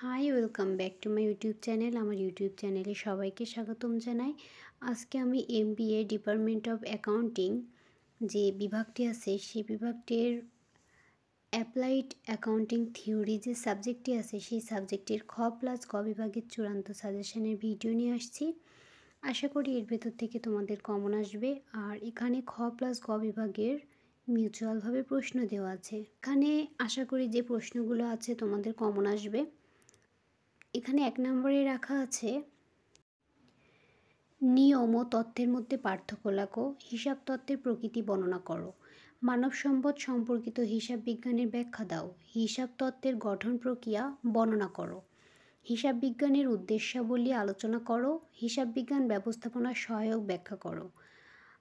Hi welcome back to my YouTube channel. আমার YouTube চ্যানেলে সবাইকে স্বাগতম জানাই। আজকে আমি এমবিএ ডিপার্টমেন্ট অফ অ্যাকাউন্টিং যে বিভাগটি আছে সেই বিভাগটির অ্যাপ্লাইড অ্যাকাউন্টিং থিওরি যে সাবজেক্টটি আছে সেই সাবজেক্টের খ+গ বিভাগের চূড়ান্ত সাজেশনের ভিডিও নিয়ে আসছি। আশা করি এর ভেতর থেকে তোমাদের কমন আসবে। আর এখানে খ+গ বিভাগের মিউচুয়ালভাবে প্রশ্ন দেওয়া আছে। এখানে আশা করি যে প্রশ্নগুলো আছে তোমাদের কমন আসবে। এখানে 1 নম্বরে রাখা আছে নিয়ম ও তত্ত্বের মধ্যে পার্থক্য লেখো, হিসাব তত্ত্বের প্রকৃতি বর্ণনা করো, মানব সম্পদ সম্পর্কিত হিসাব বিজ্ঞানের ব্যাখ্যা দাও, হিসাব তত্ত্বের গঠন প্রক্রিয়া বর্ণনা করো, হিসাব বিজ্ঞানের উদ্দেশ্যাবলী আলোচনা করো, হিসাব বিজ্ঞান ব্যবস্থাপনার সহায়ক ব্যাখ্যা করো,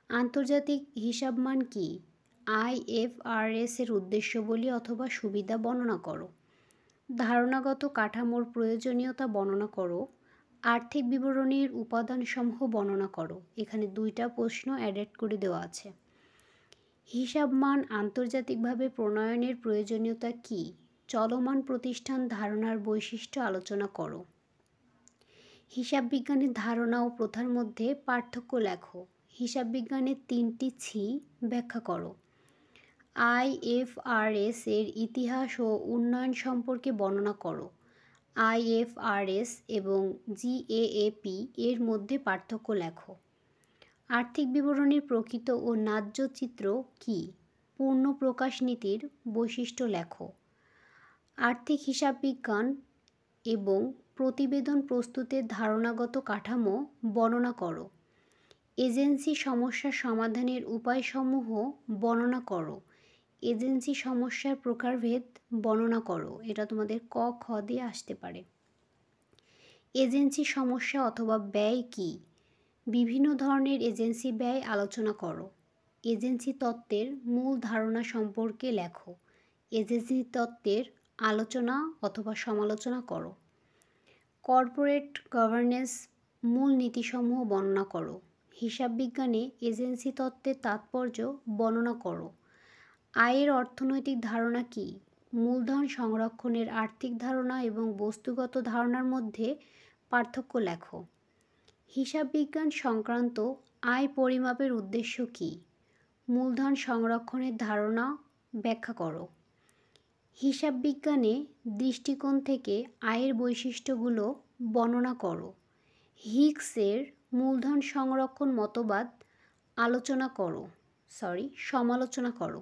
আন্তর্জাতিক হিসাব মান কি, IFRS এর উদ্দেশ্যাবলী অথবা সুবিধা বর্ণনা করো, ধারণাগত কাঠামোর প্রয়োজনীয়তা বর্ণনা করো, আর্থিক বিবরণীর উপাদানসমূহ বর্ণনা করো। এখানে 2টা প্রশ্ন অ্যাড করে দেওয়া আছে। হিসাব মান আন্তর্জাতিকভাবে প্রণয়নের প্রয়োজনীয়তা কি, চলমান প্রতিষ্ঠান ধারণার বৈশিষ্ট্য আলোচনা করো, হিসাব বিজ্ঞানের ধারণা ও প্রথার মধ্যে পার্থক্য লেখো, হিসাব বিজ্ঞানের 3টি ছি ব্যাখ্যা করো, IFRS এর ইতিহাস ও উন্নয়ন সম্পর্কে বর্ণনা করো, IFRS এবং GAAP এর মধ্যে পার্থক্য লেখো, আর্থিক বিবরণীর প্রকৃত ও ন্যায্য চিত্র কী, পূর্ণ প্রকাশ নীতির বৈশিষ্ট্য লেখো, আর্থিক হিসাব বিজ্ঞান এবং প্রতিবেদন প্রস্তুতের ধারণাগত কাঠামো বর্ণনা করো, এজেন্সি সমস্যা সমাধানের উপায়সমূহ বর্ণনা করো, এজেন্সি সমস্যার প্রকারভেদ বর্ণনা করো। এটা তোমাদের ক খ দিয়ে আসতে পারে। এজেন্সি সমস্যা অথবা ব্যয় কি, বিভিন্ন ধরনের এজেন্সি ব্যয় আলোচনা করো, এজেন্সি তত্ত্বের মূল ধারণা সম্পর্কে লেখো, এজেন্সি তত্ত্বের আলোচনা অথবা সমালোচনা করো, কর্পোরেট গভর্নেন্স মূল নীতিসমূহ বর্ণনা করো, হিসাব বিজ্ঞানে এজেন্সি তত্ত্বের তাৎপর্য বর্ণনা করো, আয়ের অর্থনৈতিক ধারণা কি, মূলধন সংরক্ষণের আর্থিক ধারণা এবং বস্তুগত ধারণার মধ্যে পার্থক্য লেখো, হিসাব বিজ্ঞান সংক্রান্ত আয় পরিমাপের উদ্দেশ্য কি, মূলধন সংরক্ষণের ধারণা ব্যাখ্যা করো, হিসাব বিজ্ঞানে দৃষ্টিকোণ থেকে আয়ের বৈশিষ্ট্যগুলো বর্ণনা করো, হিগসের মূলধন সংরক্ষণ মতবাদ সমালোচনা করো।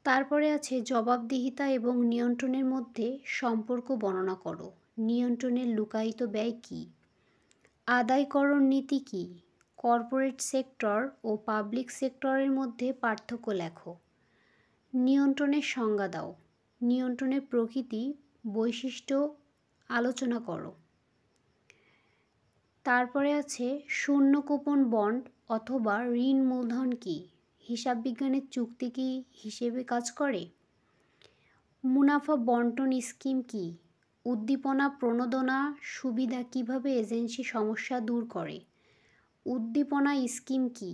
তারপরে আছে জবাবদিহিতা এবং নিয়ন্ত্রণের মধ্যে সম্পর্ক বর্ণনা করো, নিয়ন্ত্রণের লুকায়িত ব্যয় কী, আদায়করণ নীতি কী, কর্পোরেট সেক্টর ও পাবলিক সেক্টরের মধ্যে পার্থক্য লেখো, নিয়ন্ত্রণের সংজ্ঞা দাও, নিয়ন্ত্রণের প্রকৃতি বৈশিষ্ট্য আলোচনা করো। তারপরে আছে শূন্য কুপন বন্ড অথবা ঋণ মূলধন কী, হিসাব বিজ্ঞানের চুক্তি কি হিসেবে কাজ করে, মুনাফা বন্টন স্কিম কি, উদ্দীপনা প্রণোদনা সুবিধা কিভাবে এজেন্সি সমস্যা দূর করে, উদ্দীপনা স্কিম কি,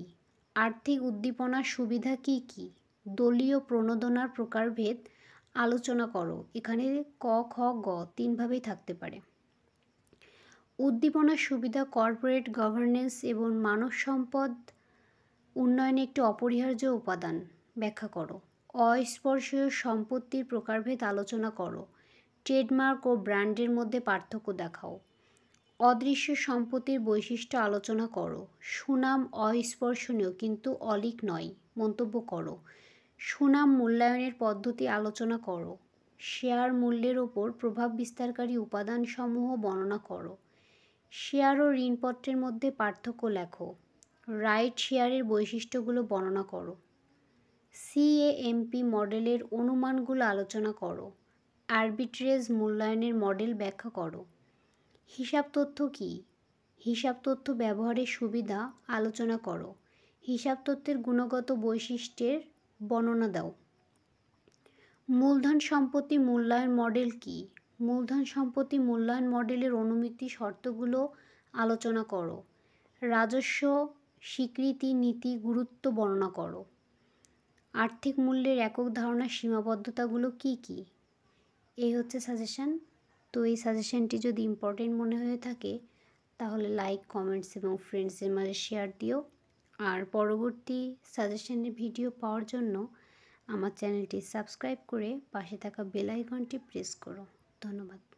আর্থিক উদ্দীপনা সুবিধা কি কি, দলীয় প্রণোদনার প্রকারভেদ আলোচনা করো। এখানে ক খ গ 3ভাবেই থাকতে পারে। উদ্দীপনার সুবিধা কর্পোরেট গভর্নেন্স এবং মানব সম্পদ উন্নয়নে একটি অপরিহার্য উপাদান ব্যাখ্যা করো, অস্পর্শীয় সম্পত্তির প্রকারভেদ আলোচনা করো, ট্রেডমার্ক ও ব্র্যান্ডের মধ্যে পার্থক্য দেখাও, অদৃশ্য সম্পত্তির বৈশিষ্ট্য আলোচনা করো, সুনাম অস্পর্শনীয় কিন্তু অলীক নয় মন্তব্য করো, সুনাম মূল্যায়নের পদ্ধতি আলোচনা করো, শেয়ার মূল্যের ওপর প্রভাব বিস্তারকারী উপাদানসমূহ বর্ণনা করো, শেয়ার ও ঋণপত্রের মধ্যে পার্থক্য লেখো, রাইট শেয়ারের বৈশিষ্ট্যগুলো বর্ণনা করো, CAMP মডেলের অনুমানগুলো আলোচনা করো, আরবিট্রেজ মূল্যায়নের মডেল ব্যাখ্যা করো, হিসাব তথ্য কী, হিসাব তথ্য ব্যবহারের সুবিধা আলোচনা করো, হিসাব তথ্যের গুণগত বৈশিষ্ট্যের বর্ণনা দাও, মূলধন সম্পত্তি মূল্যায়ন মডেল কী, মূলধন সম্পত্তি মূল্যায়ন মডেলের অনুমিতি শর্তগুলো আলোচনা করো, রাজস্ব স্বীকৃতি নীতি গুরুত্ব বর্ণনা করো, আর্থিক মূল্যের একক ধারণার সীমাবদ্ধতাগুলো কী কী? এই হচ্ছে সাজেশান। তো এই সাজেশানটি যদি ইম্পর্টেন্ট মনে হয়ে থাকে তাহলে লাইক, কমেন্টস এবং ফ্রেন্ডসদের মাঝে শেয়ার দিও। আর পরবর্তী সাজেশানের ভিডিও পাওয়ার জন্য আমার চ্যানেলটি সাবস্ক্রাইব করে পাশে থাকা বেল আইকনটি প্রেস করো। ধন্যবাদ।